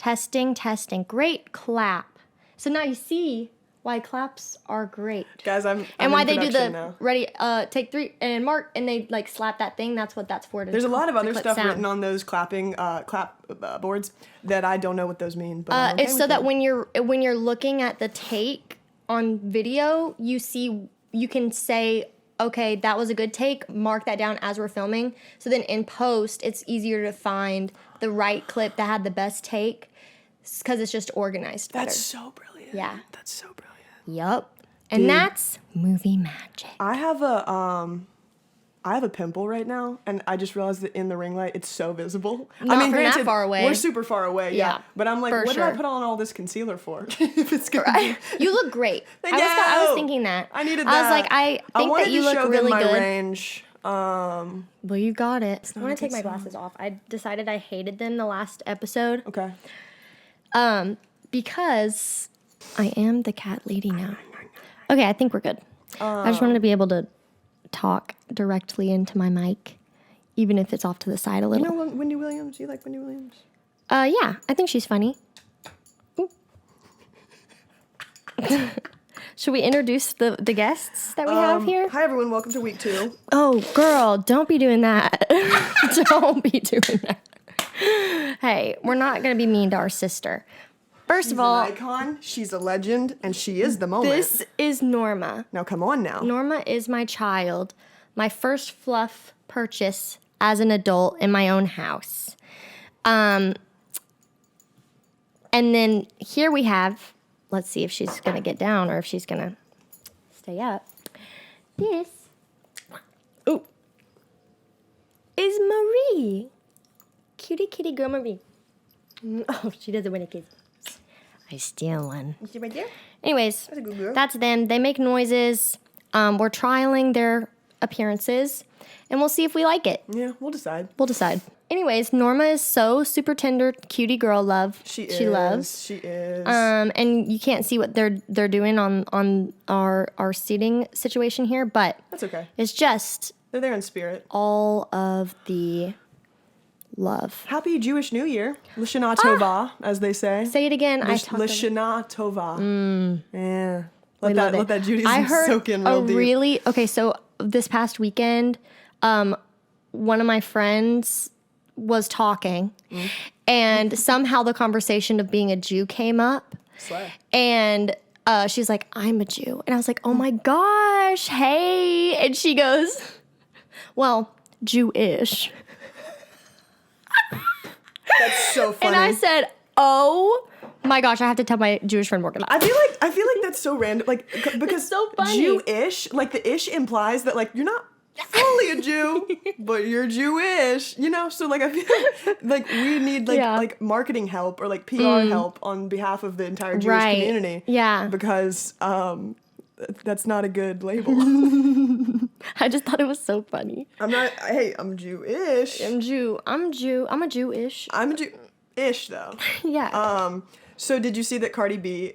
Testing. Great clap. So now you see why claps are great. Guys, I'm and why they do the now. Ready, take 3 and mark, and they like slap that thing. That's what that's for. There's a lot of other stuff sound. written on those clap boards that I don't know what those mean. But it's so that when you're looking at the take on video, you can say, okay, that was a good take. Mark that down as we're filming. So then in post, it's easier to find the right clip that had the best take because it's just organized better. That's so brilliant. Yeah. That's so brilliant. Yup. And that's movie magic. I have a pimple right now, and I just realized that in the ring light, it's so visible. Not from that far away. We're super far away, yeah. But I'm like, what did I put on all this concealer for? If it's gonna be... You look great. I was thinking that. I needed that. I was like, I think that you look really good. I wanted to show them my range. Well, you got it. I want to take my glasses off. I decided I hated them the last episode. Okay. Because I am the cat lady now. Okay, I think we're good. I just wanted to be able to talk directly into my mic, even if it's off to the side a little. You know Wendy Williams? You like Wendy Williams? Yeah, I think she's funny. Should we introduce the guests that we have here? Hi, everyone. Welcome to week 2. Oh, girl, don't be doing that. Don't be doing that. Hey, we're not going to be mean to our sister. First of all, she's an icon, she's a legend, and she is the moment. This is Norma. Now, come on now. Norma is my child, my first fluff purchase as an adult in my own house. And then here we have, let's see if she's going to get down or if she's going to stay up. This is Marie. Cutie kitty girl Marie. Oh, she doesn't win a kiss. I steal one. You see right there? Anyways, That's a good girl. That's them. They make noises. We're trialing their appearances, and we'll see if we like it. Yeah, we'll decide. Anyways, Norma is so super tender, cutie girl love. She loves. She is. And you can't see what they're doing on our seating situation here, but That's okay. it's just They're there in spirit. all of the love. Happy Jewish New Year. Lashana Tova, as they say. Say it again. Lashana Tova. Yeah. Let that Judaism I heard soak in real deep. Okay, so this past weekend, one of my friends was talking, and somehow the conversation of being a Jew came up. Slay. And she's like, I'm a Jew. And I was like, oh my gosh, hey. And she goes, well, Jewish. That's so funny. And I said, oh my gosh, I have to tell my Jewish friend Morgan. I feel like that's so random. Like, because so funny. Jewish, like the ish implies that like you're not fully a Jew, but you're Jewish, you know? So like I feel like we need like marketing help or like PR help on behalf of the entire Jewish community. Yeah. Because that's not a good label. I just thought it was so funny. I'm Jewish. I'm a Jewish. I'm a Jew-ish though. Yeah. So did you see that Cardi B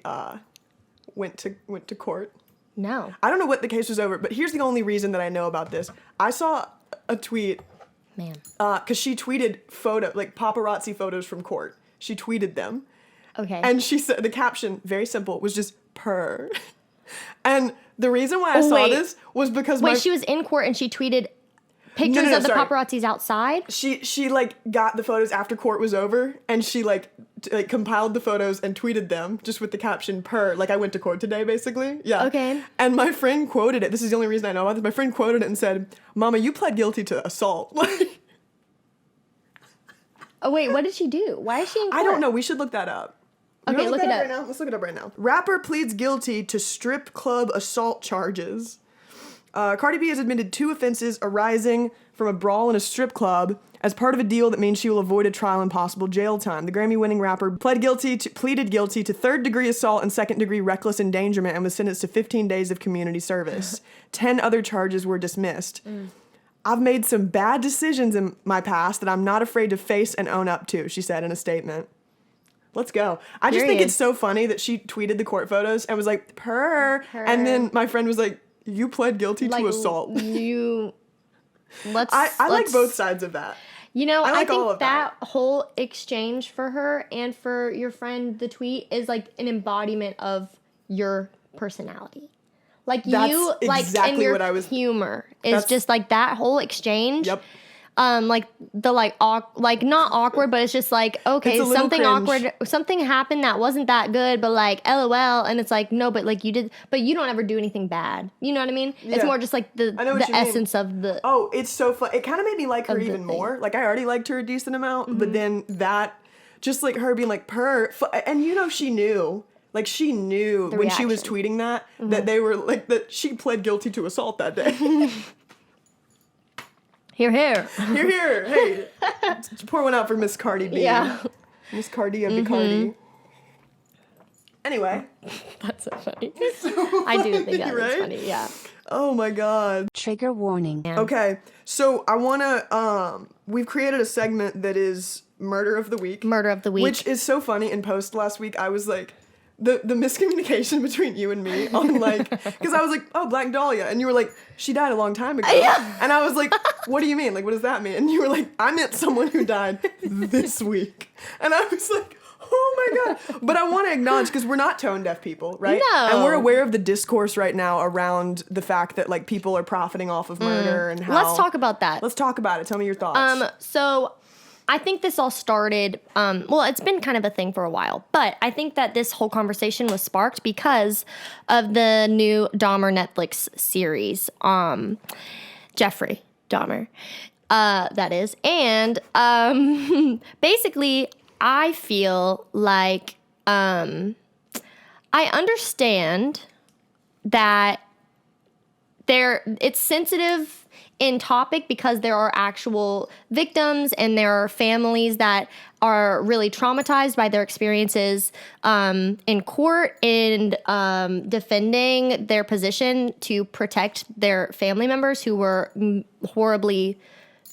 went to court? No. I don't know what the case was over, but here's the only reason that I know about this. I saw a tweet. Man. Because she tweeted paparazzi photos from court. She tweeted them. Okay. And she said, the caption, very simple, was just purr. And the reason why I saw this was because she was in court and she tweeted pictures of the paparazzis outside? She like got the photos after court was over, and she like compiled the photos and tweeted them just with the caption "purr," like I went to court today, basically. Yeah. Okay. And my friend quoted it. This is the only reason I know about this. My friend quoted it and said, "Mama, you pled guilty to assault." Oh wait, what did she do? Why is she in court? I don't know. We should look that up. Okay, look it up right now. Let's look it up right now. Rapper pleads guilty to strip club assault charges. Cardi B has admitted 2 offenses arising from a brawl in a strip club as part of a deal that means she will avoid a trial and possible jail time. The Grammy-winning rapper pleaded guilty to 3rd-degree assault and 2nd-degree reckless endangerment and was sentenced to 15 days of community service. 10 other charges were dismissed. I've made some bad decisions in my past that I'm not afraid to face and own up to, she said in a statement. Let's go. I just think it's so funny that she tweeted the court photos and was like, purr. And then my friend was like, you pled guilty to assault. I like both sides of that. You know, I like all think of that. whole exchange for her and for your friend, the tweet, is like an embodiment of your personality. Like That's you, like, exactly and your what I was- humor is That's- just like that whole exchange. Yep. Like the like not awkward, but it's just like, okay, It's a little something cringe. awkward, something happened that wasn't that good, but like LOL, and it's like, no, but like you did, but you don't ever do anything bad. You know what I mean? It's Yeah. more just like I know what the you mean. essence of the. Oh, it's so fun. It kind of made me like her Of the even thing. more. Like, I already liked her a decent amount, but then that, just like her being like, and you know, she knew. Like, she knew when she was reaction. tweeting that they were like, that she pled guilty to assault that day. Here. Here, here. Hey, pour one out for Miss Cardi B. Yeah. Miss Cardi and Bacardi. Anyway. That's so funny. I do think that right? is funny. Yeah. Oh my God. Trigger warning. Okay, so I wanna, we've created a segment that is Murder of the Week. Murder of the Week. Which is so funny. In post last week, I was like, the miscommunication between you and me on like, because I was like, oh, Black Dahlia. And you were like, she died a long time ago. Yeah. And I was like, what do you mean? Like, what does that mean? And you were like, I meant someone who died this week. And I was like, oh my God. But I want to acknowledge, because we're not tone deaf people, right? No. And we're aware of the discourse right now around the fact that like people are profiting off of murder and how. Let's talk about that. Let's talk about it. Tell me your thoughts. So I think this all started, well, it's been kind of a thing for a while, but I think that this whole conversation was sparked because of the new Dahmer Netflix series, Jeffrey Dahmer, that is. And basically, I feel like I understand that it's sensitive in topic because there are actual victims and there are families that are really traumatized by their experiences in court and defending their position to protect their family members who were horribly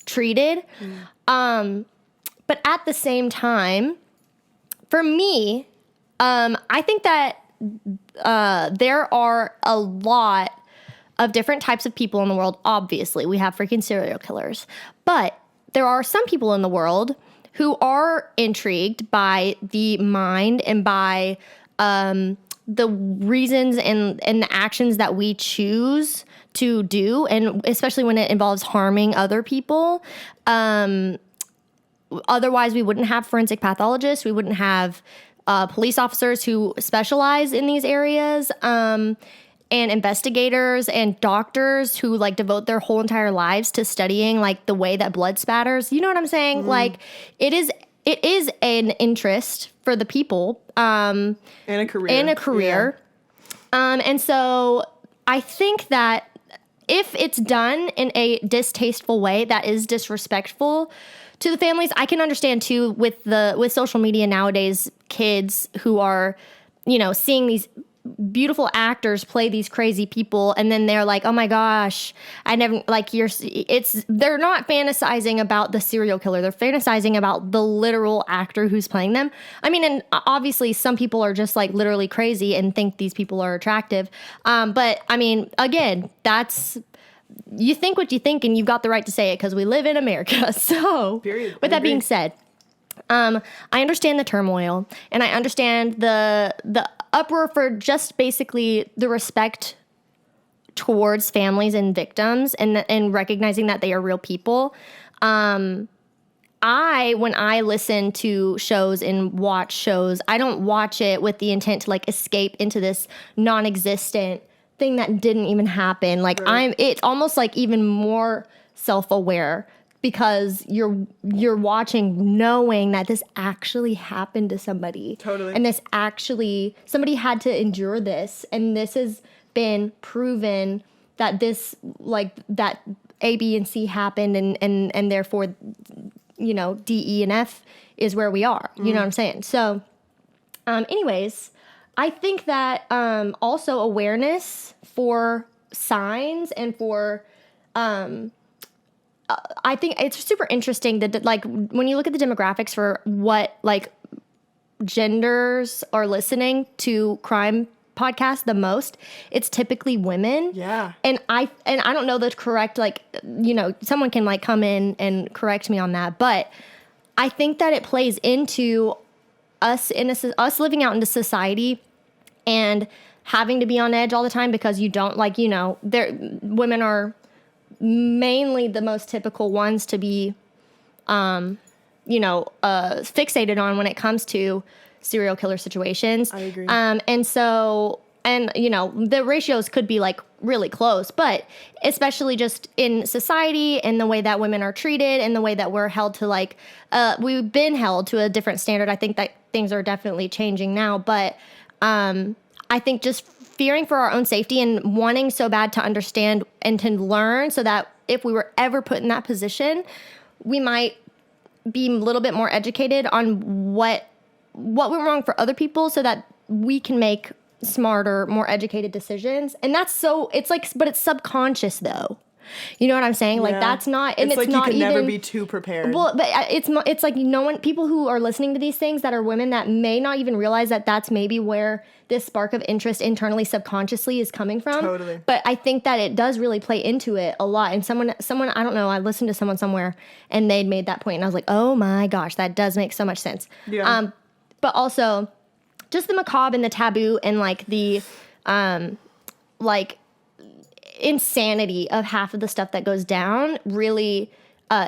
treated. But at the same time, for me, I think that there are a lot of different types of people in the world. Obviously, we have freaking serial killers, but there are some people in the world who are intrigued by the mind and by the reasons and the actions that we choose to do, and especially when it involves harming other people. Otherwise, we wouldn't have forensic pathologists. We wouldn't have police officers who specialize in these areas. And investigators and doctors who like devote their whole entire lives to studying like the way that blood spatters. You know what I'm saying? Mm-hmm. Like it is an interest for the people. And a career. And so I think that if it's done in a distasteful way that is disrespectful to the families, I can understand too with social media nowadays, kids who are, you know, seeing these beautiful actors play these crazy people, and then they're like, oh my gosh, I never, like, they're not fantasizing about the serial killer, they're fantasizing about the literal actor who's playing them. I mean, and obviously some people are just like literally crazy and think these people are attractive, but I mean, again, you think what you think, and you've got the right to say it because we live in America. So Period. With that being said, I understand the turmoil, and I understand the uproar for just basically the respect towards families and victims, and recognizing that they are real people. When I listen to shows and watch shows, I don't watch it with the intent to like escape into this non-existent thing that didn't even happen. Like Right. it's almost like even more self-aware because you're watching knowing that this actually happened to somebody. Totally. And somebody had to endure this, and this has been proven that that A, B, and C happened, and therefore, you know, D, E, and F is where we are. You know what I'm saying? So, anyways, I think that also awareness for signs and for I think it's super interesting that like when you look at the demographics for what like genders are listening to crime podcasts the most, it's typically women. Yeah. And I don't know the correct, like, you know, someone can like come in and correct me on that, but I think that it plays into us us living out into society and having to be on edge all the time because you don't, like, you know, women are mainly the most typical ones to be fixated on when it comes to serial killer situations. I agree. And so, and you know, the ratios could be like really close, but especially just in society and the way that women are treated and the way that we're held to like, we've been held to a different standard. I think that things are definitely changing now, but I think just fearing for our own safety and wanting so bad to understand and to learn so that if we were ever put in that position, we might be a little bit more educated on what went wrong for other people so that we can make smarter, more educated decisions. And that's so, it's like, but it's subconscious though. You know what I'm saying? Like that's not, and it's like not you can even, never be too prepared. well, but it's like no one, people who are listening to these things that are women that may not even realize that that's maybe where this spark of interest internally, subconsciously is coming from. Totally. But I think that it does really play into it a lot. And someone, I don't know, I listened to someone somewhere and they'd made that point and I was like, oh my gosh, that does make so much sense. Yeah. But also just the macabre and the taboo and like the, like, insanity of half of the stuff that goes down really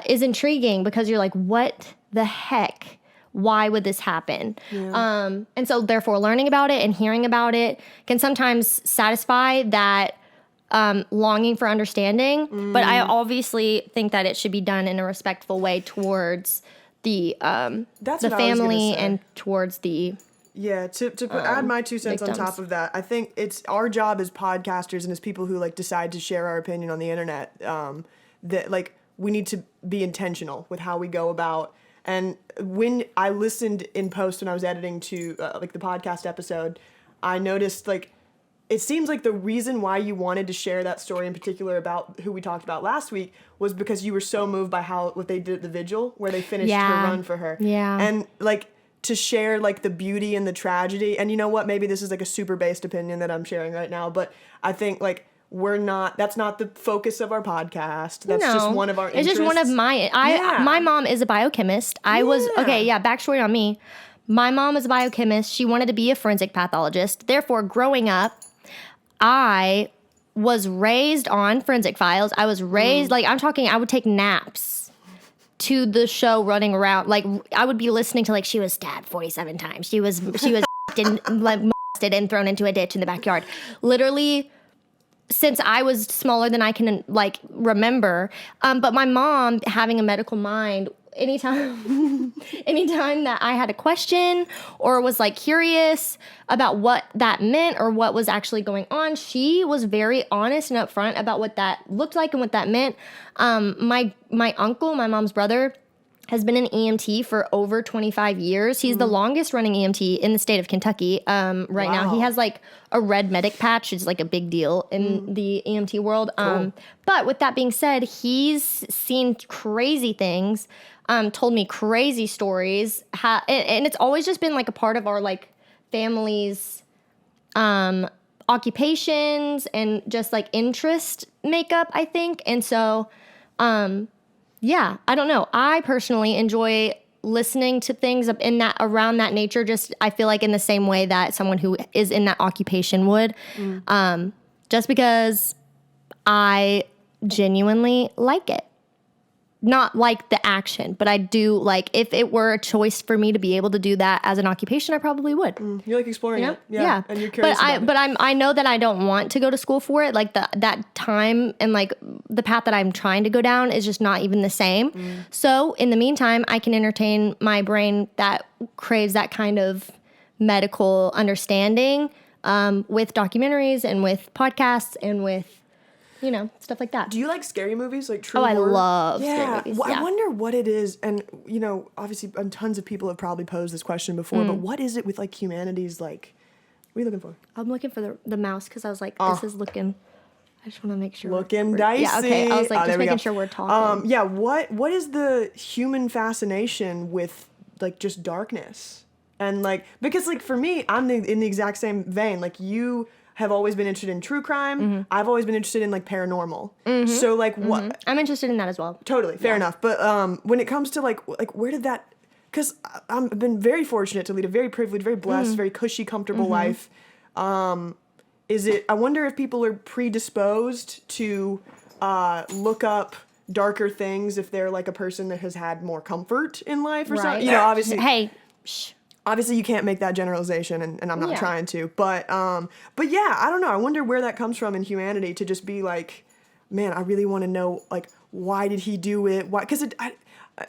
is intriguing because you're like, what the heck? Why would this happen? Yeah. And so therefore learning about it and hearing about it can sometimes satisfy that longing for understanding. But I obviously think that it should be done in a respectful way towards the family and towards the Yeah, to add my 2 cents victims. on top of that, I think it's our job as podcasters and as people who like decide to share our opinion on the internet, that like we need to be intentional with how we go about. And when I listened in post when I was editing to like the podcast episode, I noticed like it seems like the reason why you wanted to share that story in particular about who we talked about last week was because you were so moved by what they did at the vigil where they finished her run for her. Yeah. And like to share like the beauty and the tragedy. And you know what? Maybe this is like a super based opinion that I'm sharing right now, but I think like that's not the focus of our podcast. That's just one of our interests. It's just one of my mom is a biochemist. Backstory on me. My mom is a biochemist. She wanted to be a forensic pathologist. Therefore, growing up, I was raised on forensic files. I was raised, like, I'm talking, I would take naps to the show running around. Like, I would be listening to, like, she was stabbed 47 times. She was molested and thrown into a ditch in the backyard. Literally, since I was smaller than I can, like, remember. But my mom, having a medical mind, anytime that I had a question or was like curious about what that meant or what was actually going on, she was very honest and upfront about what that looked like and what that meant. My uncle, my mom's brother, has been an EMT for over 25 years. He's the longest running EMT in the state of Kentucky right now. He has like a red medic patch, which is like a big deal in the EMT world. Cool. But with that being said, he's seen crazy things, told me crazy stories. And it's always just been like a part of our like family's occupations and just like interest makeup, I think. And so, yeah, I don't know. I personally enjoy listening to things in that around that nature. Just I feel like in the same way that someone who is in that occupation would, just because I genuinely like it. Not like the action, but I do like if it were a choice for me to be able to do that as an occupation, I probably would. You like exploring it, yeah. And you're curious about it. But I know that I don't want to go to school for it. Like that time and like the path that I'm trying to go down is just not even the same. So in the meantime, I can entertain my brain that craves that kind of medical understanding with documentaries and with podcasts and with, you know, stuff like that. Do you like scary movies, like true I horror? love scary movies. Well, I wonder what it is, and you know, obviously, tons of people have probably posed this question before. But what is it with like humanity's like? What are you looking for? I'm looking for the mouse because I was like, this is looking. I just want to make sure. Looking dicey. Yeah, okay. I was like, just making sure we're talking. What is the human fascination with like just darkness And like, because like for me, I'm in the exact same vein. Like you have always been interested in true crime. I've always been interested in like paranormal. So like what? I'm interested in that as well. Totally, fair enough. But when it comes to like where did that? Because I've been very fortunate to lead a very privileged, very blessed, very cushy, comfortable life. Is it? I wonder if people are predisposed to look up darker things if they're like a person that has had more comfort in life or something. You know, obviously. Hey. Shh. Obviously, you can't make that generalization, and I'm not trying to. But yeah, I don't know. I wonder where that comes from in humanity to just be like, man, I really want to know, like, why did he do it? Why? Because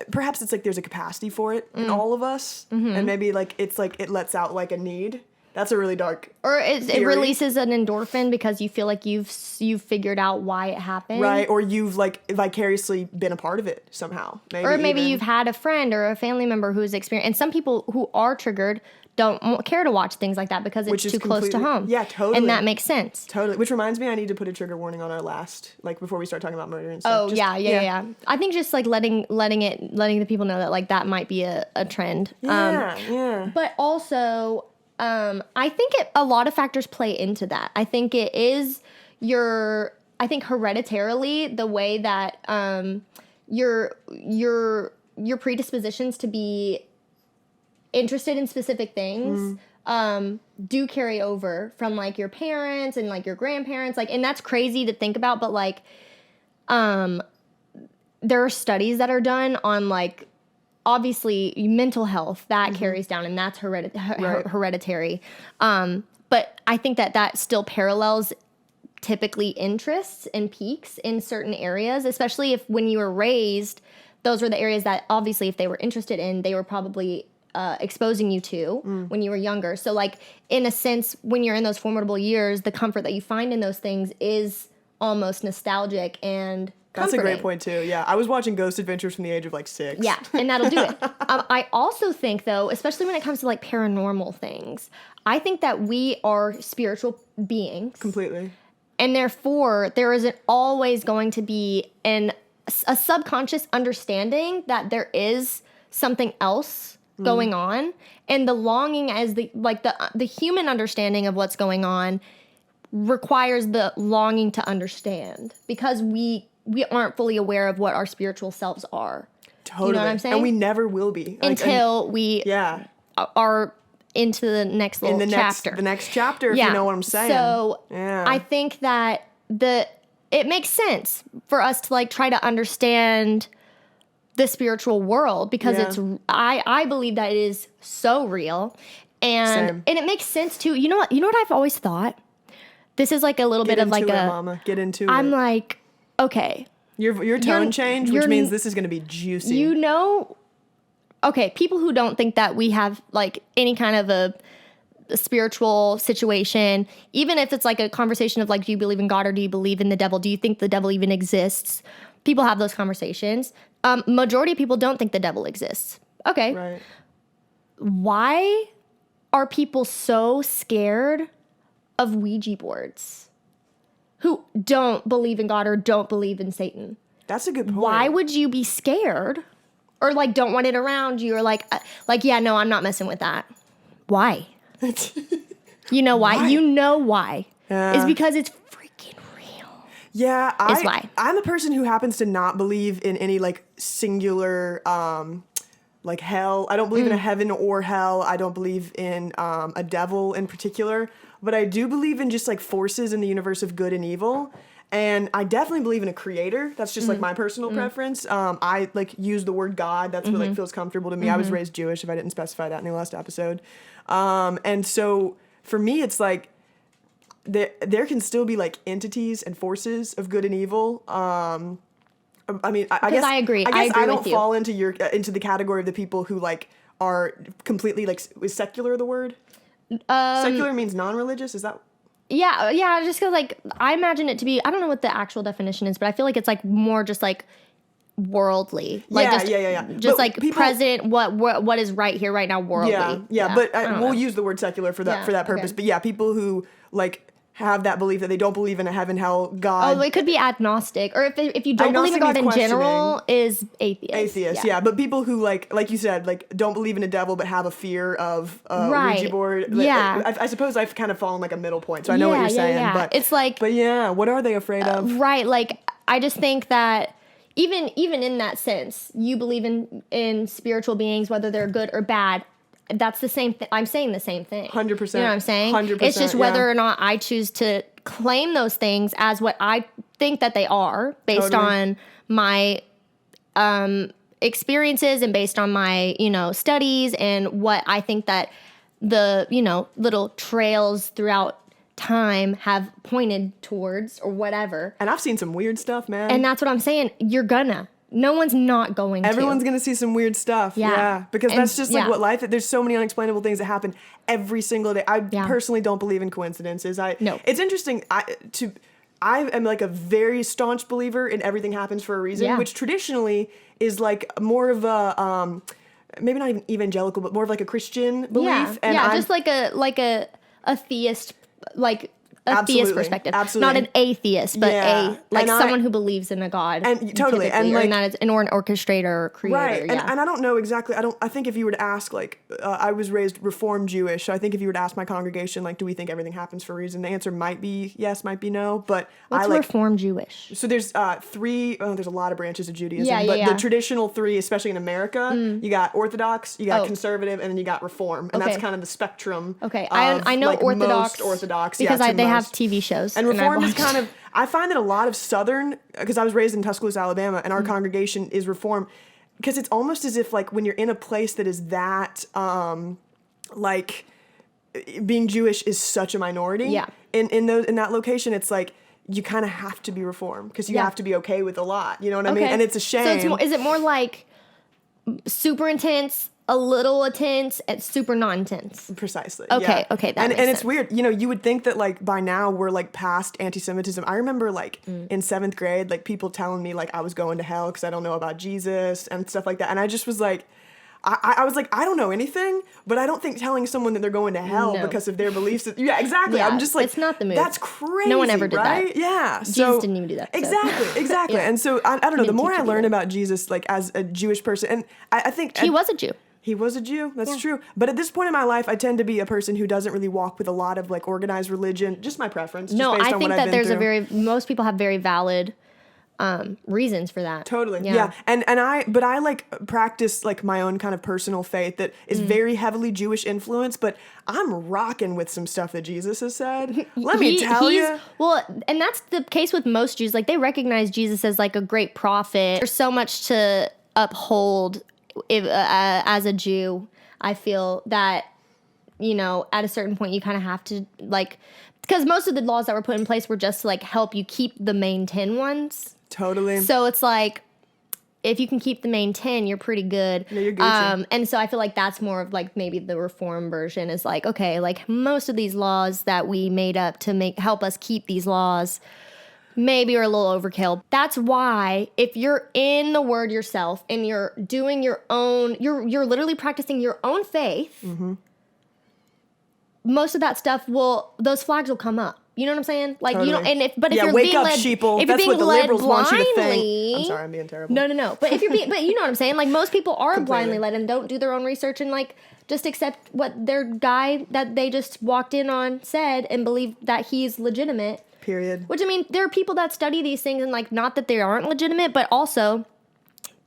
perhaps it's like there's a capacity for it in all of us, and maybe like it's like it lets out like a need. That's a really dark Or it theory. releases an endorphin because you feel like you've figured out why it happened. Right, or you've like vicariously been a part of it somehow. Or maybe you've had a friend or a family member who's experienced. And some people who are triggered don't care to watch things like that because it's too close to home. Yeah, totally. And that makes sense. Totally. Which reminds me, I need to put a trigger warning on our last, like before we start talking about murder and stuff. Oh, yeah. I think just like letting the people know that like that might be a trend. Yeah. But also, I think a lot of factors play into that. I think it is I think hereditarily the way that your predispositions to be interested in specific things do carry over from like your parents and like your grandparents, like, and that's crazy to think about, but like there are studies that are done on like obviously mental health that carries down, and that's hereditary. But I think that still parallels typically interests and peaks in certain areas, especially if when you were raised, those were the areas that obviously if they were interested in, they were probably exposing you to when you were younger. So like in a sense, when you're in those formidable years, the comfort that you find in those things is almost nostalgic and That's comforting. a great point too. Yeah, I was watching Ghost Adventures from the age of like 6. Yeah, and that'll do it. I also think though, especially when it comes to like paranormal things, I think that we are spiritual beings. Completely. And therefore, there isn't always going to be a subconscious understanding that there is something else going on, and the longing as the human understanding of what's going on requires the longing to understand, because we aren't fully aware of what our spiritual selves are. Totally. You know what I'm saying? And we never will be. Until we are into the next little chapter. The next chapter, if you know what I'm saying. So I think that it makes sense for us to like try to understand the spiritual world, because I believe that it is so real, and it makes sense too. You know what I've always thought? This is like a little bit of like Mama. Get into it. I'm like, okay. Your tone changed, which means this is going to be juicy. You know, okay, people who don't think that we have like any kind of a spiritual situation, even if it's like a conversation of like, do you believe in God or do you believe in the devil? Do you think the devil even exists? People have those conversations. Majority of people don't think the devil exists. Okay. Right. Why are people so scared of Ouija boards who don't believe in God or don't believe in Satan? That's a good point. Why would you be scared or like don't want it around you, or like yeah, no, I'm not messing with that? Why? You know why? You know why? It's because it's freaking real. Yeah, why. I'm a person who happens to not believe in any like singular like hell. I don't believe in a heaven or hell. I don't believe in a devil in particular, but I do believe in just like forces in the universe of good and evil. And I definitely believe in a creator. That's just like my personal preference. I like use the word God. That's what like feels comfortable to me. I was raised Jewish, if I didn't specify that in the last episode. And so for me, it's like there can still be like entities and forces of good and evil. I mean, I guess I agree. I guess agree I don't with you. fall into into the category of the people who like are completely like, is secular the word? Secular means non-religious. Is that? Yeah, just because, like, I imagine it to be, I don't know what the actual definition is, but I feel like it's, like, more just, like, worldly. Like, yeah. Just, But like, people, present, what is right here, right now, worldly. Yeah, but we'll use the word secular for that purpose. Okay. But yeah, people who, like, have that belief that they don't believe in a heaven, hell, God. Oh, it could be agnostic, or if you don't believe in God Agnostic in means general, is atheist. Atheists, yeah. But people who like you said, like don't believe in a devil but have a fear of Right. Ouija board. Yeah. I suppose I've kind of fallen like a middle point, so I know what Yeah, you're yeah, saying. yeah. But It's like- but yeah, what are they afraid of? Right. Like, I just think that even in that sense, you believe in spiritual beings, whether they're good or bad. That's the same thing. I'm saying the same thing. 100%. You know what I'm saying? 100%, It's just whether yeah. or not I choose to claim those things as what I think that they are based Totally. on my experiences and based on my, studies and what I think that the, little trails throughout time have pointed towards or whatever. And I've seen some weird stuff, man. And that's what I'm saying. No one's not going Everyone's to. gonna see some weird stuff. Yeah. Because And- that's just like yeah. what life is. There's so many unexplainable things that happen every single day. I Yeah. personally don't believe in coincidences. No. It's interesting. I am like a very staunch believer in everything happens for a reason, Yeah. which traditionally is like more of a maybe not even evangelical, but more of like a Christian belief. Yeah, And I'm, just like a theist, like a Absolutely, theist perspective, absolutely. not an atheist, but Yeah. like And someone who believes in a god, And totally, and typically, like- or that is, or an orchestrator or creator. right. Yeah. And I don't know exactly. I think if you were to ask, like, I was raised Reformed Jewish, so I think if you were to ask my congregation, like, do we think everything happens for a reason? The answer might be yes, might be no. But What's I like. Reformed Jewish? So there's three. Oh, there's a lot of branches of Judaism. Yeah, yeah, but yeah. the traditional three, especially in America, you got Orthodox, you got Oh. conservative, and then you got Reform, and that's Okay. kind of the spectrum. Okay, of, I know like, Orthodox, most Orthodox because yeah, to they have most. TV shows, And I've Reformed is watched. kind of, I find that a lot of Southern, because I was raised in Tuscaloosa, Alabama, and our Mm-hmm. congregation is Reformed, because it's almost as if, like, when you're in a place that is that, like, being Jewish is such a minority. Yeah. In that location, it's like, you kind of have to be Reformed, because you Yeah. have to be okay with a lot, you know what I mean? And it's a shame. So it's more, is it more like super intense, a little intense, and super non-intense? Precisely. Okay, yeah. okay, that and makes and it's sense. weird. You know, you would think that like by now we're like past anti-Semitism. I remember like in 7th grade, like people telling me like I was going to hell because I don't know about Jesus and stuff like that. And I just was like, I was like, I don't know anything, but I don't think telling someone that they're going to hell No. because of their beliefs. Yeah, exactly. Yeah, I'm just like, it's not the move. That's crazy. No one ever did that. right? Yeah. Jesus didn't even do that, so. Exactly. Yeah. And so I don't know. The didn't more teach I you learn either. about Jesus, like as a Jewish person, and I think He was a Jew. he was a Jew. That's Yeah. true. But at this point in my life, I tend to be a person who doesn't really walk with a lot of like organized religion. Just my preference. Just No, based I on think what I've that been there's through. most people have very valid reasons for that. Totally. Yeah. And I like practice like my own kind of personal faith that is Mm. very heavily Jewish influence, but I'm rocking with some stuff that Jesus has said. Let me tell you. Well, and that's the case with most Jews. Like, they recognize Jesus as like a great prophet. There's so much to uphold as a Jew. I feel that, at a certain point you kind of have to, like, because most of the laws that were put in place were just to like help you keep the main 10 ones. Totally. So it's like, if you can keep the main 10, you're pretty good. Yeah, you're Gucci. And so I feel like that's more of like maybe the reform version is like, okay, like most of these laws that we made up to help us keep these laws maybe are a little overkill. That's why if you're in the word yourself and you're doing your own, you're literally practicing your own faith, most of that stuff those flags will come up. You know what I'm saying? Like, you don't, Totally. but if Yeah, you're wake being up, led, sheeple. if That's you're what being the led liberals want you to think. blindly, I'm sorry, I'm being terrible. No. But if you're being, but you know what I'm saying? Like, most people are Completely. blindly led and don't do their own research and like just accept what their guy that they just walked in on said and believe that he's legitimate. Period. Which, I mean, there are people that study these things and like, not that they aren't legitimate, but also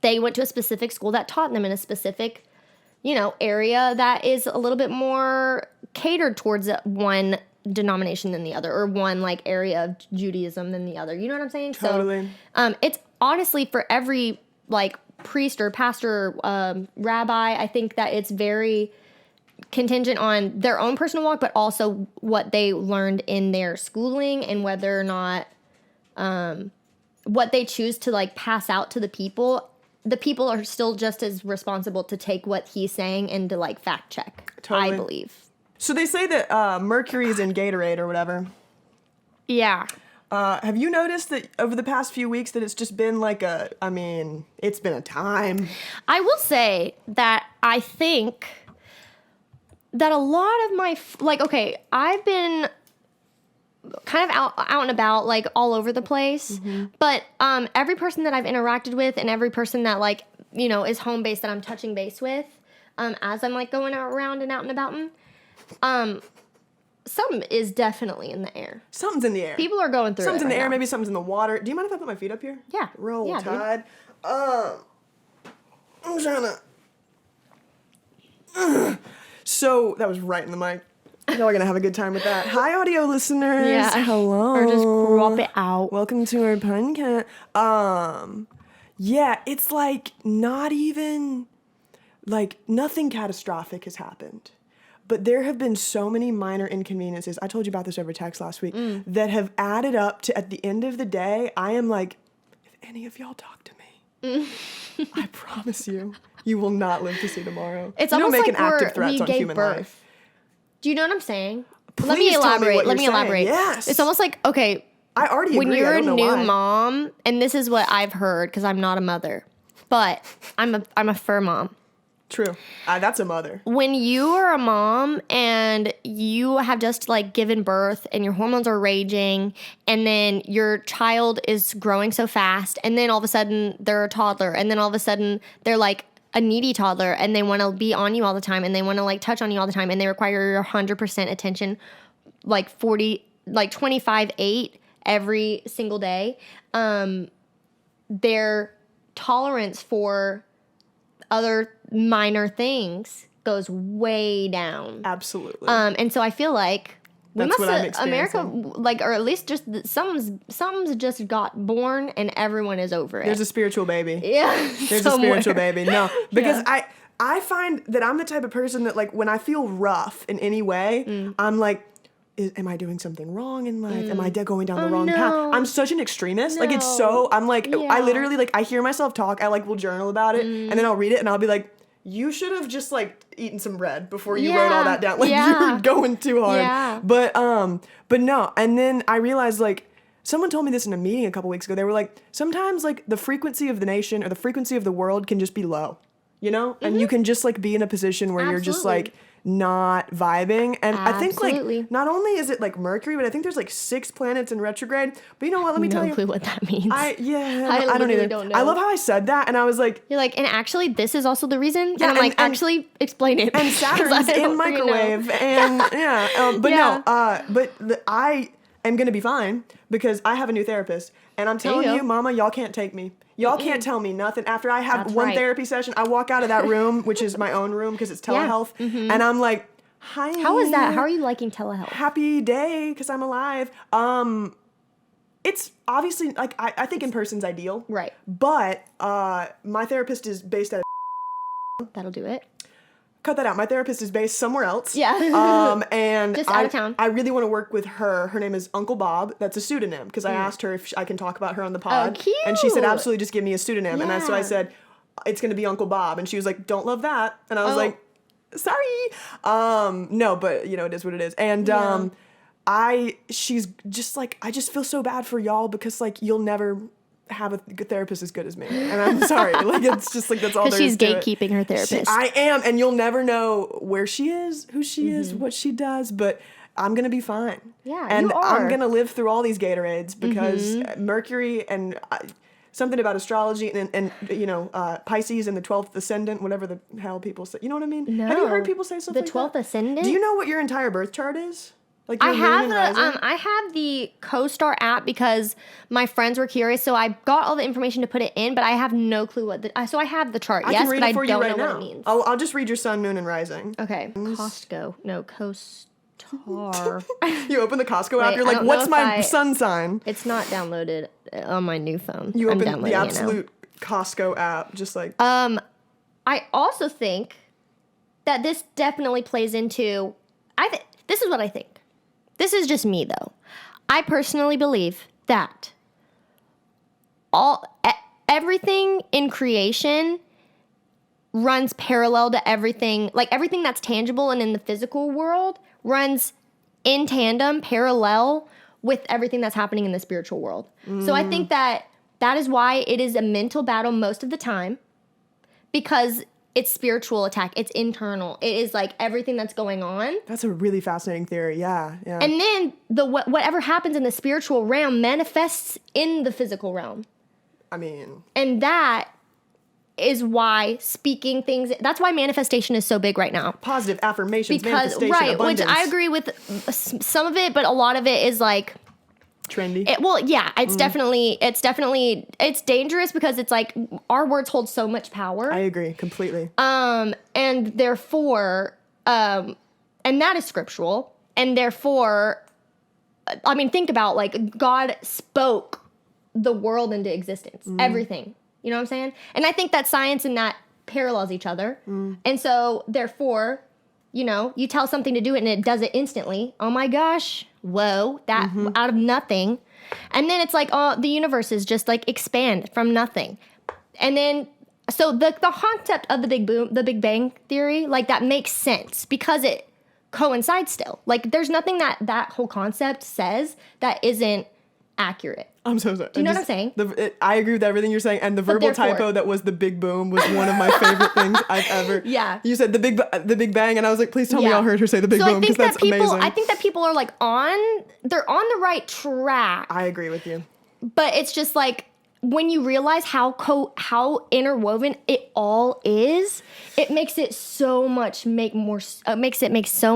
they went to a specific school that taught them in a specific, area that is a little bit more catered towards one denomination than the other, or one like area of Judaism than the other. You know what I'm saying? Totally. So, it's honestly for every like priest or pastor, rabbi, I think that it's very contingent on their own personal walk, but also what they learned in their schooling and whether or not what they choose to like pass out to the people. The people are still just as responsible to take what he's saying and to like fact check. Totally. I believe. So they say that Mercury is in Gatorade or whatever. Yeah. Have you noticed that over the past few weeks that it's just been like it's been a time. I will say that I think that a lot of my, I've been kind of out and about, like all over the place. But every person that I've interacted with and every person that like, you know, is home based that I'm touching base with, as I'm like going around and out and about them, something is definitely in the air. Something's in the air. People are going through Something's it in the right air. now. Maybe something's in the water. Do you mind if I put my feet up here? Yeah. Roll Yeah, dude. Tide. I'm trying to. So that was right in the mic. Y'all are gonna have a good time with that. Hi, audio listeners. Yeah. Hello. Or just crop it out. Welcome to our podcast. Yeah, it's like not even like nothing catastrophic has happened. But there have been so many minor inconveniences. I told you about this over text last week that have added up to at the end of the day, I am like, if any of y'all talk to me, I promise you, you will not live to see tomorrow. It's you don't almost make like an active we threats on gave human birth. life. Do you know what I'm saying? Let Please me tell me elaborate. what Let you're me saying. elaborate. Yes. It's almost like, okay, I already when agree. you're I a don't know new why. mom, and this is what I've heard because I'm not a mother, but I'm a fur mom. True. That's a mother. When you are a mom and you have just like given birth and your hormones are raging and then your child is growing so fast and then all of a sudden they're a toddler and then all of a sudden they're like a needy toddler and they want to be on you all the time and they want to like touch on you all the time and they require your 100% attention like 25/8 every single day. Their tolerance for other minor things goes way down. Absolutely. And so I feel like we That's must what I'm have, America, experiencing. like, or at least just something's just got born and everyone is over it. There's a spiritual baby. yeah, There's a spiritual baby. No, because Yeah. I find that I'm the type of person that like when I feel rough in any way, I'm like, am I doing something wrong in life? Am I going down the wrong path? no. I'm such an extremist. Like it's No. so I'm like I Yeah. literally like I hear myself talk. I like will journal about it and then I'll read it and I'll be like, you should have just like eaten some bread before you wrote all Yeah. that down. Like Yeah. you're going too hard. Yeah. But no. And then I realized like someone told me this in a meeting a couple weeks ago. They were like, sometimes like the frequency of the nation or the frequency of the world can just be low, you know? And you can just like be in a position where you're just Absolutely. like not vibing. And I think Absolutely. like not only is it like Mercury, but I think there's like 6 planets in retrograde. But you know what? Let me tell no you. clue what that means. I I don't literally either. don't I know. love how I said that and I was like, You're like, and actually, this is also the reason. Yeah, and I'm like, and- actually, explain it. and 'Cause Saturn's I in don't freaking know. microwave and but Yeah. I am gonna be fine because I have a new therapist and I'm There you telling you, go. mama, y'all can't take me. Y'all can't tell me nothing. After I have That's one right. therapy session, I walk out of that room, which is my own room because it's telehealth, and I'm like, hi. How is that? How are you liking telehealth? Happy day because I'm alive. It's obviously like I think in person's ideal, Right. but my therapist is based at That'll do it. cut that out. My therapist is based somewhere else. Yeah. And Just out of town. I really want to work with her. Her name is Uncle Bob. That's a pseudonym because I asked her if I can talk about her on the pod. And she said, cute. absolutely, just give me a pseudonym. And so I Yeah. said, it's going to be Uncle Bob. And she was like, don't love that. And I was Oh. like, sorry. No, but you know, it is what it is. And Yeah. she's just like, I just feel so bad for y'all because like you'll never have a good therapist as good as me. And I'm sorry. Like it's just like that's all there Because is she's to it. gatekeeping her therapist. I am, and you'll never know where she is, who she is, what she does, but I'm gonna be fine. Yeah, and you I'm are. gonna live through all these Gatorades because Mercury and something about astrology and you know Pisces and the 12th ascendant, whatever the hell people say. You know what I mean? Have you heard No. people say stuff The like 12th that? ascendant? Do you know what your entire birth chart is? Like your I moon have and the rising? I have the CoStar app because my friends were curious, so I got all the information to put it in, but I have no clue what so I have the chart, I yes, can read but it for I you don't right know now. what it means. I'll just read your sun, moon, and rising. Okay, Costco, no CoStar. You open the Costco app. Wait, You're I like, don't know what's if my I- sun sign? It's not downloaded on my new phone. You I'm open downloading the it now. absolute Costco app, just like I also think that this definitely plays into. This is what I think. This is just me, though. I personally believe that everything in creation runs parallel to everything, like everything that's tangible and in the physical world runs in tandem, parallel with everything that's happening in the spiritual world. So I think that is why it is a mental battle most of the time, because it's spiritual attack. It's internal. It is like everything that's going on. That's a really fascinating theory. Yeah. And then whatever happens in the spiritual realm manifests in the physical realm. I mean, And that is why speaking things, that's why manifestation is so big right now. positive affirmations, Because, manifestation, right, abundance. which I agree with some of it, but a lot of it is like, Trendy. it's dangerous because it's like our words hold so much power. I agree completely. And therefore, and that is scriptural. And therefore, I mean, think about like God spoke the world into existence, everything. You know what I'm saying? And I think that science and that parallels each other. And so, therefore, you know, you tell something to do it and it does it instantly. Oh my gosh, whoa, that out of nothing. And then it's like, oh, the universe is just like expand from nothing. And then, so the concept of the Big Bang theory, like that makes sense because it coincides still. Like there's nothing that whole concept says that isn't accurate. I'm so sorry. Do you know what I'm saying? I agree with everything you're saying, and the verbal therefore- typo that was the big boom was one of my favorite things I've ever. Yeah. You said the Big Bang, and I was like, please tell me y'all heard her say the big So boom because that's amazing. I think that people are like they're on the right track. I agree with you. But it's just like when you realize how interwoven it all is, it makes it make so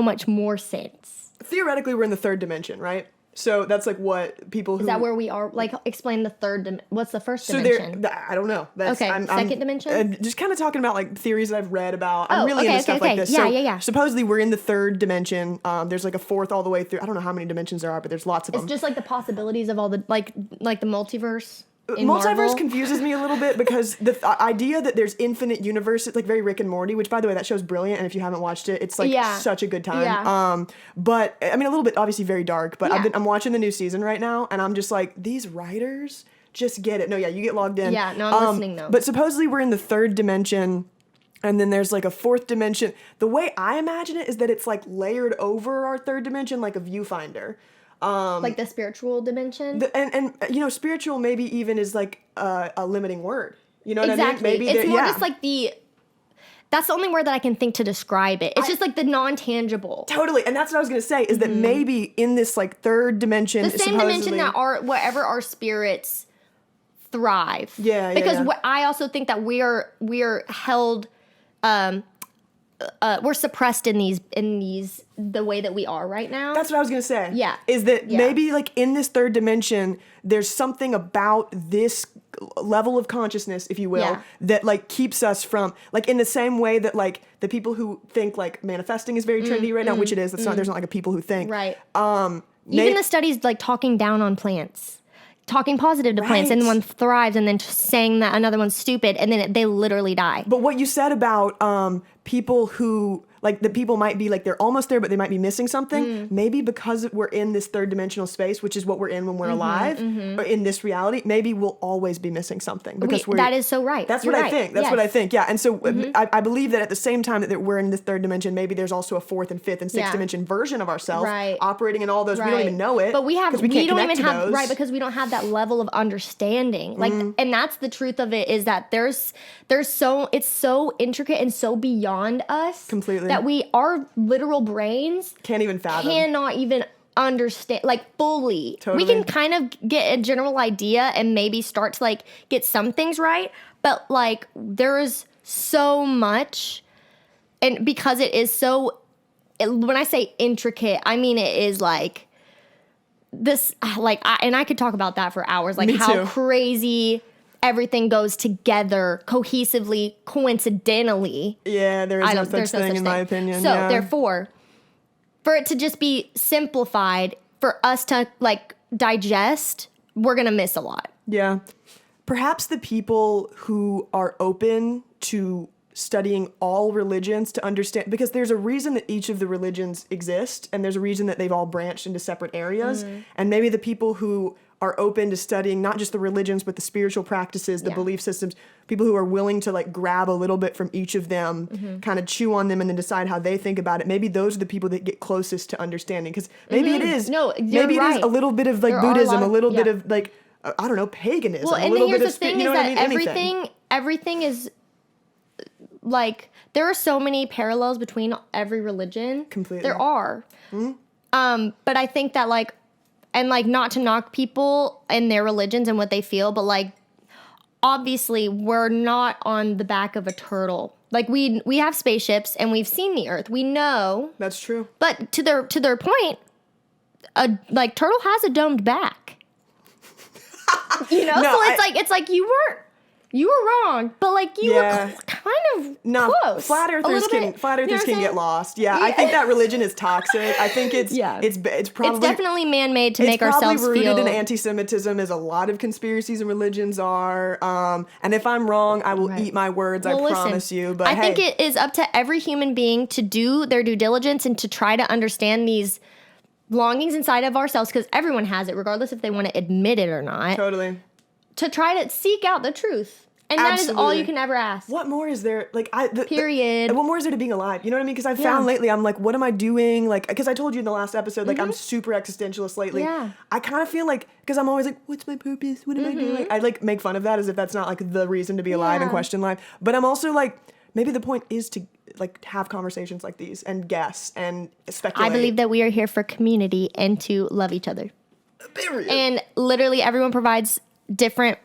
much more sense. Theoretically, we're in the third dimension, right? So that's like what people who Is that where we are? Like, explain the third. What's the first so dimension? I don't know. That's, Okay, second dimension? Just kind of talking about like theories that I've read about. I'm Oh, really okay, into stuff okay, like this. yeah, So yeah. supposedly we're in the third dimension. There's like a fourth all the way through. I don't know how many dimensions there are, but there's lots of them. It's just like the possibilities of all the like the multiverse. In Multiverse Marvel. confuses me a little bit because the idea that there's infinite universes, like very Rick and Morty, which by the way, that show's brilliant. And if you haven't watched it, it's like such a good time. Yeah. But I mean, a little bit obviously very dark, but Yeah. I'm watching the new season right now and I'm just like, these writers just get it. No, yeah, you get logged in. Yeah, no, I'm listening though. But supposedly we're in the third dimension. And then there's like a fourth dimension. The way I imagine it is that it's like layered over our third dimension, like a viewfinder. Like the spiritual dimension. And you know, spiritual maybe even is like a limiting word. You know what I mean? Maybe it's more just like that's the only word that I can think to describe it. It's just like the non-tangible. Totally, and that's what I was gonna say is that maybe in this like third dimension, The same dimension that wherever our spirits thrive. Yeah, yeah, Because yeah. I also think that we are held, we're suppressed in these the way that we are right now. That's what I was gonna say. Yeah. Is that Yeah. maybe like in this third dimension, there's something about this level of consciousness, if you will, Yeah. that like keeps us from like in the same way that like the people who think like manifesting is very trendy right now, which it is. That's not. There's not like a people who think. Right. May- Even the studies like talking down on plants. Talking positive to plants, and Right. one thrives, and then just saying that another one's stupid, and then they literally die. But what you said about people who like the people might be like they're almost there, but they might be missing something. Maybe because we're in this third dimensional space, which is what we're in when we're alive, or in this reality, maybe we'll always be missing something because that is so right. That's You're what I right. think. That's what I Yes. think. Yeah, and so I believe that at the same time that we're in this third dimension, maybe there's also a fourth and fifth and sixth Yeah. dimension version of ourselves Right. operating in all those. We don't even know it, But we have 'cause we can't don't connect even to have those. right because we don't have that level of understanding. Like and that's the truth of it is that there's so it's so intricate and so beyond us Completely. that our literal brains Can't even fathom. cannot even understand like fully. Totally. We can kind of get a general idea and maybe start to like get some things right, but like there is so much and because it is so when I say intricate, I mean it is like this like I could talk about that for hours like Me how too. crazy everything goes together cohesively coincidentally. Yeah, there is no There's such thing in my opinion. So yeah. therefore, for it to just be simplified, for us to like digest, we're gonna miss a lot. Yeah. Perhaps the people who are open to studying all religions to understand, because there's a reason that each of the religions exist, and there's a reason that they've all branched into separate areas. And maybe the people who are open to studying not just the religions, but the spiritual practices, the Yeah. belief systems, people who are willing to like grab a little bit from each of them, kind of chew on them and then decide how they think about it. Maybe those are the people that get closest to understanding. Because maybe it is, No, you're maybe it is right. a little bit of like There are a Buddhism, lot a of- little bit yeah. of like, I don't know, paganism. Well, a and little here's bit the of thing you know is what I that mean? Anything. everything is like there are so many parallels between every religion. Completely. There are. But I think that like, and like not to knock people and their religions and what they feel, but like obviously we're not on the back of a turtle. Like we have spaceships and we've seen the Earth. We know. That's true. But to their point, like turtle has a domed back. You know, No, so it's like you were wrong, but like you Yeah. were kind of close. Flat a earthers little can bit. flat You know earthers what can I'm get saying? lost. Yeah, I think that religion is toxic. I think it's Yeah. it's probably It's definitely man-made to make it's ourselves probably rooted feel in anti-Semitism, as a lot of conspiracies and religions are. And if I'm wrong, I will Right. eat my words. Well, I listen, promise you. But I hey, think it is up to every human being to do their due diligence and to try to understand these longings inside of ourselves, because everyone has it, regardless if they want to admit it or not. totally. To try to seek out the truth. And that is all Absolutely. you can ever ask. What more is there? Like Period. What more is there to being alive? You know what I mean? Because I've Yeah. found lately, I'm like, what am I doing? Like, because I told you in the last episode, like, I'm super existentialist lately. Yeah. I kind of feel like, because I'm always like, what's my purpose? What am I doing? I like make fun of that as if that's not like the reason to be alive and Yeah. question life. But I'm also like, maybe the point is to like have conversations like these and guess and speculate. I believe that we are here for community and to love each other. Period. And literally everyone provides different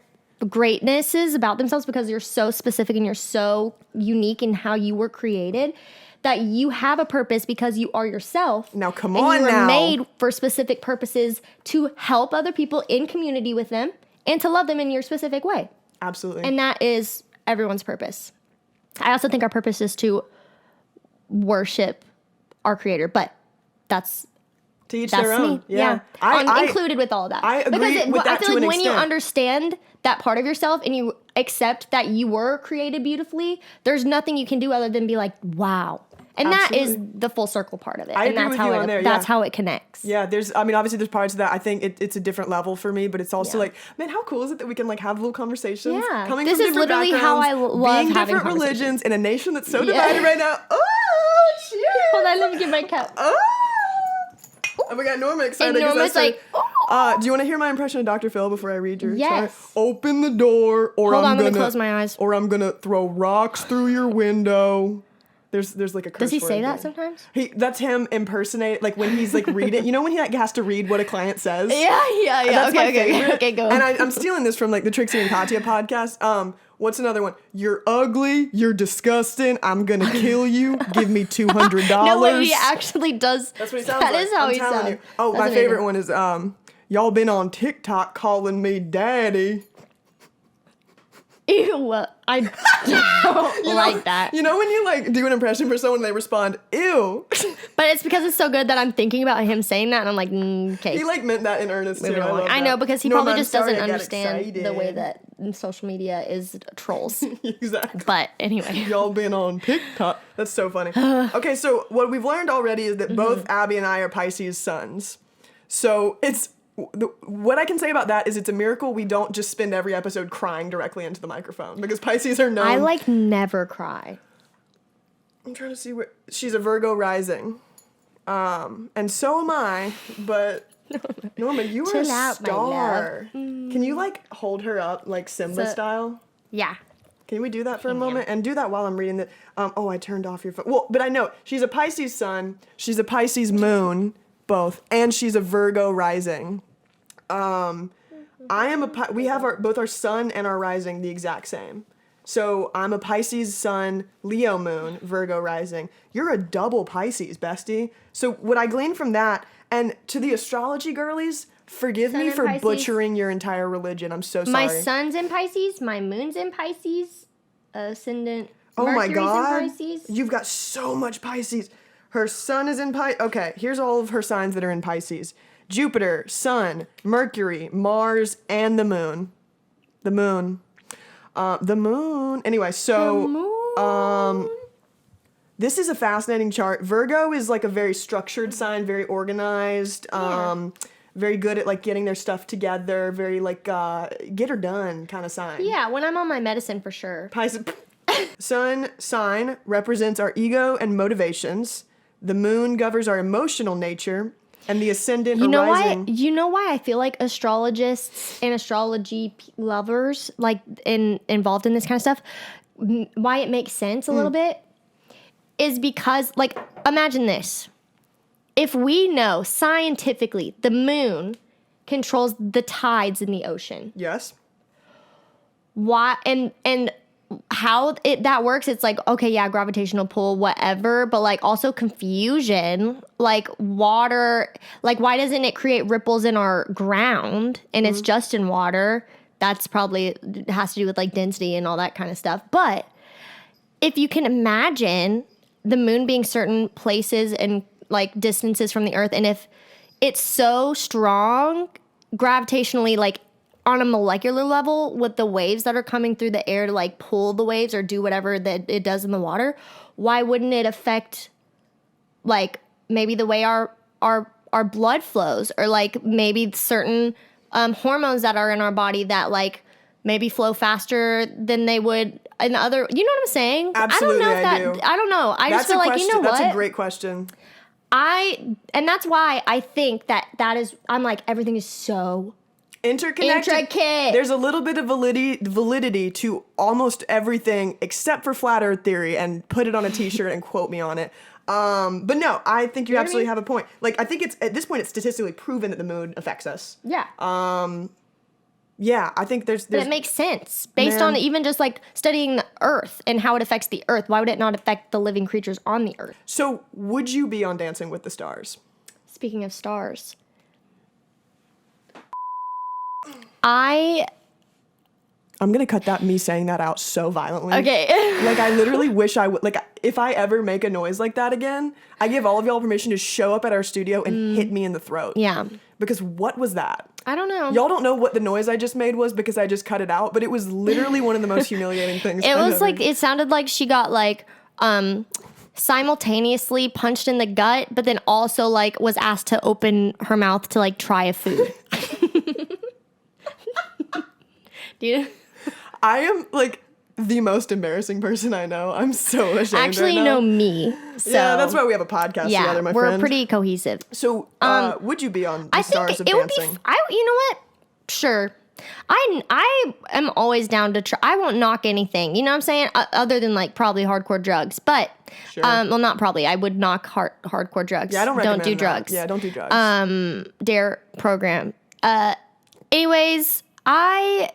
greatnesses about themselves because you're so specific and you're so unique in how you were created, that you have a purpose because you are yourself. Now, come and on you were now. made for specific purposes to help other people in community with them and to love them in your specific way. Absolutely. And that is everyone's purpose. I also think our purpose is to worship our creator, but that's to each their that's own. me. Yeah. Included with all of that. I agree with that I to feel an like when you extent. understand that part of yourself and you accept that you were created beautifully, there's nothing you can do other than be like, wow. And that is Absolutely. the full circle part of it. I and agree that's with how you it on there, that's yeah. how it connects. Yeah, obviously there's parts of that. I think it's a different level for me, but it's also Yeah. like, man, how cool is it that we can like have little conversations Yeah. coming This from is different literally how I backgrounds, love being having different religions conversations. in a nation that's so Yeah. divided right now. Oh, shit. Hold on, let me get my cup. Oh. And we got Norma excited. And 'cause Norma's I like, do you want to hear my impression of Dr. Phil before I read yours? Yes. Open the door, or Hold I'm on, let me gonna close my eyes. or I'm gonna throw rocks through your window. There's like a curse Does he word say that there. sometimes? That's him impersonate, like when he's like reading. You know when he like has to read what a client says. Yeah. That's my favorite. Okay, go. And I'm stealing this from like the Trixie and Katya podcast. What's another one? You're ugly. You're disgusting. I'm gonna kill you. Give me $200. No way, he actually does. That's what he sounds like. That is how I'm he telling sounds. you. Oh, That's my amazing. favorite one is y'all been on TikTok calling me daddy. Ew, I don't like that. You know when you like do an impression for someone and they respond, ew. But it's because it's so good that I'm thinking about him saying that and I'm like, okay. He like meant that in earnest too. moving I along. love I know that. because he Norma, probably I'm just sorry doesn't I got understand the way excited. that social media is trolls. Exactly. But anyway. Y'all been on TikTok. That's so funny. Okay, so what we've learned already is that both Mm-hmm. Abby and I are Pisces suns. So what I can say about that is it's a miracle we don't just spend every episode crying directly into the microphone, because Pisces are known. I like never cry. I'm trying to see where she's a Virgo rising, and so am I. But Norma, you are a Chill out, my love. star. Can you like hold her up like Simba So- style? Yeah. Can we do that for a moment? And do that while I'm reading the. I turned off your phone. Well, but I know she's a Pisces sun, she's a Pisces moon, both, and she's a Virgo rising. We have both our sun and our rising the exact same. So I'm a Pisces sun, Leo moon, Virgo rising. You're a double Pisces, bestie. So what I glean from that, and to the astrology girlies, forgive Sun me and for Pisces. butchering your entire religion. I'm so sorry. My sun's in Pisces, my moon's in Pisces, ascendant Oh my Mercury's God. in Pisces. You've got so much Pisces. Her sun is in Pisces. Okay, here's all of her signs that are in Pisces. Jupiter, Sun, Mercury, Mars, and the Moon. The Moon. Anyway, so this is a fascinating chart. Virgo is like a very structured sign, very organized, very good at like getting their stuff together, very like get her done kind of sign. Yeah, when I'm on my medicine for sure. Pisces. Sun sign represents our ego and motivations. The moon governs our emotional nature, and the ascendant You know rising. why? You know why I feel like astrologists and astrology lovers, like involved in this kind of stuff, why it makes sense a little bit is because, like, imagine this. If we know scientifically the moon controls the tides in the ocean, Yes. why and how that works, it's like, okay, yeah, gravitational pull, whatever, but like also confusion, like water, like why doesn't it create ripples in our ground and it's just in water? That's probably has to do with like density and all that kind of stuff. But if you can imagine the moon being certain places and like distances from the earth, and if it's so strong gravitationally, like on a molecular level with the waves that are coming through the air to like pull the waves or do whatever that it does in the water, why wouldn't it affect like maybe the way our blood flows, or like maybe certain hormones that are in our body that like maybe flow faster than they would in other, you know what I'm saying? Absolutely, I don't know. I just feel like, you know what? That's a great question. And that's why I think that is, I'm like, everything is so Interconnected. intricate. There's a little bit of validity to almost everything except for flat earth theory, and put it on a t-shirt and quote me on it. But no, I think you absolutely have a point. Like, I think it's, at this point, it's statistically proven that the moon affects us. Yeah. Yeah, I think there's But it makes sense based on even just like studying the earth and how it affects the earth. Why would it not affect the living creatures on the earth? So, would you be on Dancing with the Stars? Speaking of stars, I'm gonna cut that me saying that out so violently. okay. Like, I literally wish I would, like, if I ever make a noise like that again, I give all of y'all permission to show up at our studio and hit me in the throat. Yeah. Because what was that? I don't know. Y'all don't know what the noise I just made was because I just cut it out, but it was literally one of the most humiliating things It I've was ever- like, it sounded like she got like simultaneously punched in the gut, but then also like was asked to open her mouth to like try a food. Do you? I am, like, the most embarrassing person I know. I'm so ashamed Actually, right you now. know me. So Yeah, that's why we have a podcast together, my we're friend. pretty cohesive. So, would you be on the I Stars think of it would Dancing? be. You know what? Sure. I am always down to try. I won't knock anything. You know what I'm saying? Other than like probably hardcore drugs, but Sure. well, not probably. I would knock hardcore drugs. Yeah, I don't recommend do that. drugs. Yeah, don't do drugs. Dare program. Anyways, I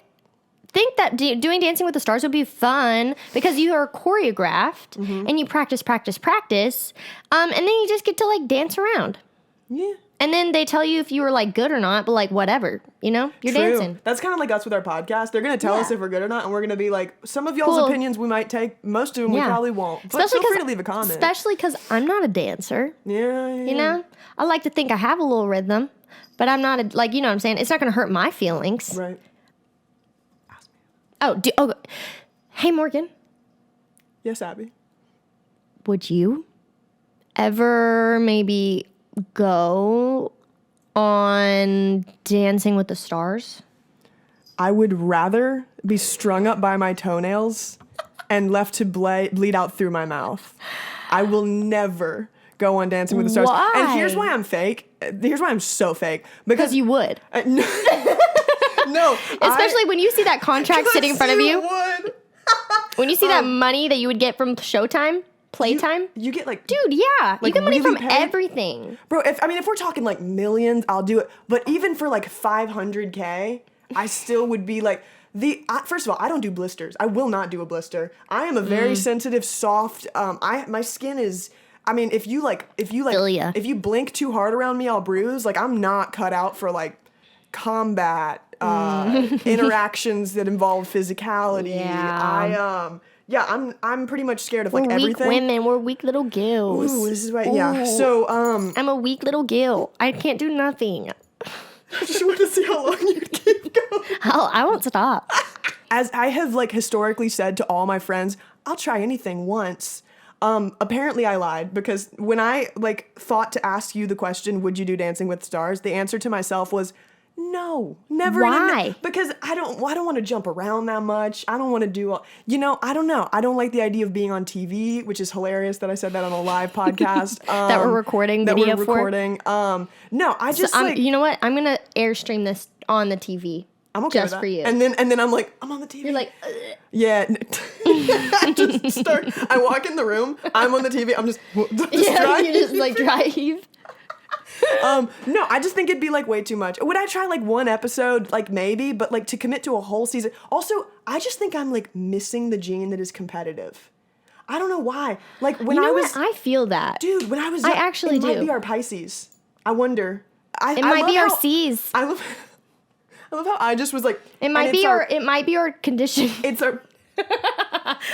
think that doing Dancing with the Stars would be fun because you are choreographed and you practice, and then you just get to like dance around. Yeah. And then they tell you if you were like good or not, but like whatever, you know, you're True. dancing. That's kind of like us with our podcast. They're going to tell us if we're good or not, and we're going to be like, some of y'all's Cool. opinions we might take, most of them we Yeah. probably won't. But Especially feel free 'cause- to leave a comment. Especially because I'm not a dancer, Yeah. you know? I like to think I have a little rhythm, but I'm not like, you know what I'm saying? It's not going to hurt my feelings. Right. Hey, Morgan, Yes, Abby. would you ever maybe go on Dancing with the Stars? I would rather be strung up by my toenails and left to bleed out through my mouth. I will never go on Dancing with the Stars. Why? And here's why I'm fake. Here's why I'm so fake. Because you would. No. Especially when you see that contract sitting in front of you. Would. When you see that money that you would get from Showtime, Playtime. You get like, Dude, yeah. Like, you get money really from paid? everything. bro, if we're talking like millions, I'll do it. But even for like 500K, I still would be like, first of all, I don't do blisters. I will not do a blister. I am a very sensitive, soft, my skin is, I mean, if you Feel ya. if you blink too hard around me, I'll bruise. Like, I'm not cut out for like combat, interactions that involve physicality. Yeah. I'm pretty much scared of like We're weak everything. women. We're weak little gills. Ooh, this is why, yeah. Ooh. So, I'm a weak little gill. I can't do nothing. I just want to see how long you keep going. I won't stop. As I have like historically said to all my friends, I'll try anything once. Apparently I lied, because when I like thought to ask you the question, would you do Dancing with the Stars? The answer to myself was no, never. Why? Because I don't want to jump around that much. I don't want to do, I don't know. I don't like the idea of being on TV, which is hilarious that I said that on a live podcast. That we're recording that video we're for? recording. No, I just So like, you know what? I'm going to Airstream this on the TV. I'm okay Just with that. for you. And then I'm like, I'm on the TV. You're like, ugh. yeah. I just start. I walk in the room. I'm on the TV. I'm just Yeah, dry you just like heaving. dry heave. No, I just think it'd be like way too much. Would I try like one episode? Like maybe, but like to commit to a whole season. Also, I just think I'm like missing the gene that is competitive. I don't know why. Like when You know I was, what? I feel that. dude, when I was, I young, actually it might do. be our Pisces. I wonder. I It might love be our how- C's. I love. I love how I just was like. It might and be it's our. It might be our condition. It's our.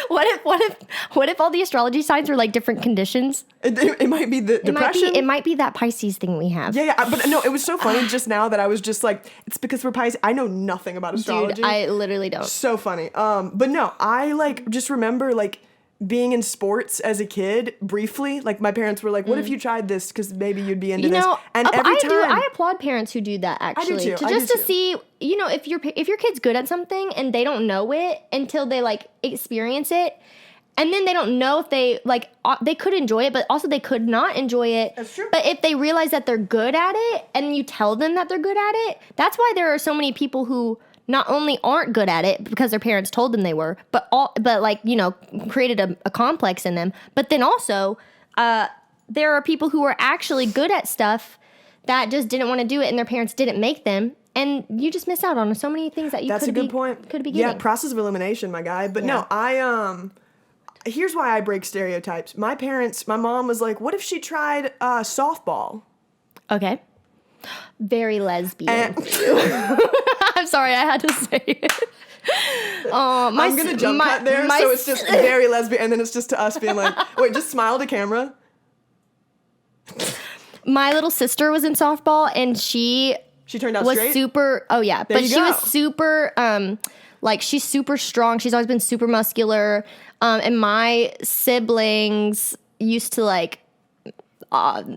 What if all the astrology signs were like different conditions? It might be the depression. It might be that Pisces thing we have. Yeah, but no, it was so funny just now that I was just like, it's because we're Pisces. I know nothing about astrology. Dude, I literally don't. So funny. But no, I like just remember like being in sports as a kid briefly. Like my parents were like, "What if you tried this? Because maybe you'd be into You this." know, And every time, I applaud parents who do that actually. too, To I just do to too. see, you know, if your kid's good at something and they don't know it until they like experience it. And then they don't know if they like they could enjoy it, but also they could not enjoy it. That's true. But if they realize that they're good at it and you tell them that they're good at it, that's why there are so many people who not only aren't good at it because their parents told them they were, but like, you know, created a complex in them. But then also, there are people who are actually good at stuff that just didn't want to do it and their parents didn't make them. And you just miss out on so many things that you that's a good point. could be Yeah, getting. process of elimination, my guy. But no, here's why I break stereotypes. My mom was like, "What if she tried softball?" Okay. Very lesbian. And- I'm sorry, I had to say it. I'm gonna jump cut there, so it's just very lesbian, and then it's just to us being like, "Wait, just smile to camera." My little sister was in softball, and she She turned out was straight. super. Oh yeah, but you she was go. super. Like she's super strong. She's always been super muscular. And my siblings used to like.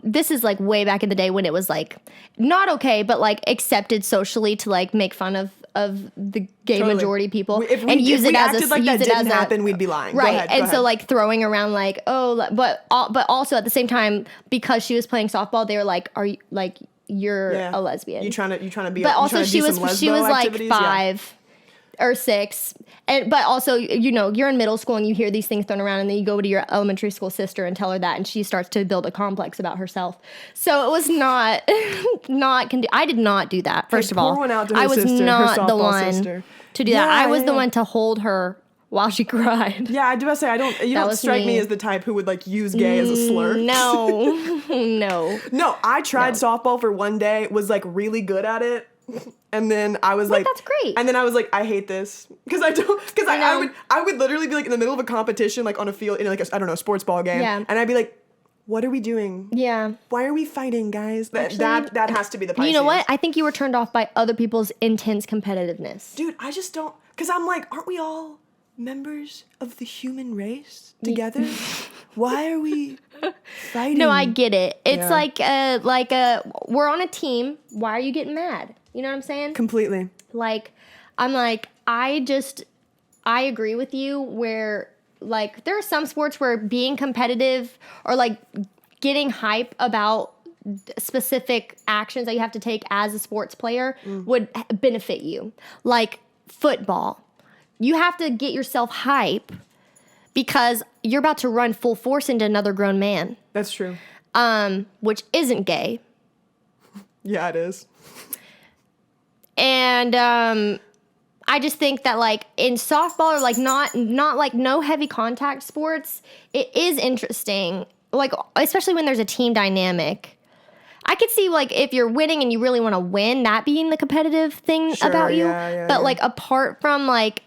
This is like way back in the day when it was like not okay, but like accepted socially to like make fun of the gay Totally. majority people If and use we it as acted like that didn't happen, we'd be lying. right. Go ahead, and go so ahead. like throwing around like but also at the same time because she was playing softball, they were like, "Are you like you're a lesbian?" You trying to be? But you also trying to she do was some she lesbo was like activities? Yeah. 5 or 6, and but also you know you're in middle school and you hear these things thrown around and then you go to your elementary school sister and tell her that and she starts to build a complex about herself. So it was not I did not do that. First of all, pour one out to her I was sister, her not the softball one sister. to do that. I was the yeah. one to hold her while she cried. Yeah, I do. I say I don't. You That don't was strike me me. as the type who would like use gay as a slur. No, no. No, I tried softball for one day. Was like really good at it. And then I was like, that's great. And then I was like, I hate this because I know. I would literally be like in the middle of a competition, like on a field in like I don't know, sports ball game, Yeah. and I'd be like, what are we doing? Yeah. Why are we fighting, guys? Actually, That has to be the Pisces. You know what? I think you were turned off by other people's intense competitiveness. Dude, I just don't, because I'm like, aren't we all members of the human race together? Why are we fighting? No, I get it. It's Yeah. like we're on a team. Why are you getting mad? You know what I'm saying? Completely. Like, I'm like, I agree with you where, like, there are some sports where being competitive or, like, getting hype about specific actions that you have to take as a sports player would benefit you. Like, football. You have to get yourself hype because you're about to run full force into another grown man, That's true. which isn't gay. Yeah, it is. And I just think that like in softball or like not like no heavy contact sports, it is interesting. Like especially when there's a team dynamic. I could see like if you're winning and you really want to win, that being the competitive thing Sure, about you. yeah, But yeah. like apart from like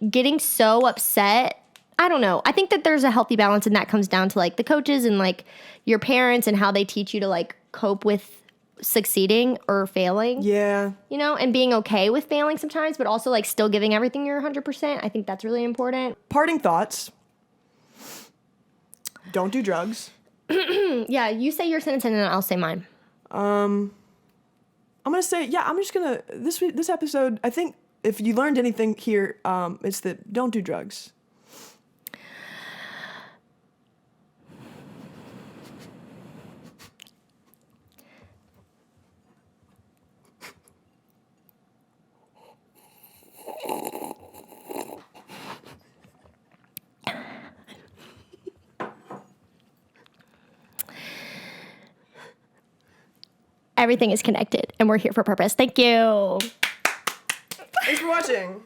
getting so upset, I don't know. I think that there's a healthy balance and that comes down to like the coaches and like your parents and how they teach you to like cope with succeeding or failing. Yeah. You know, and being okay with failing sometimes, but also like still giving everything your 100%. I think that's really important. Parting thoughts. Don't do drugs. Yeah, you say your sentence and then I'll say mine. I'm gonna say, yeah, I'm just gonna this episode, I think if you learned anything here, it's that don't do drugs. everything is connected, and we're here for purpose. Thank you. Thanks for watching.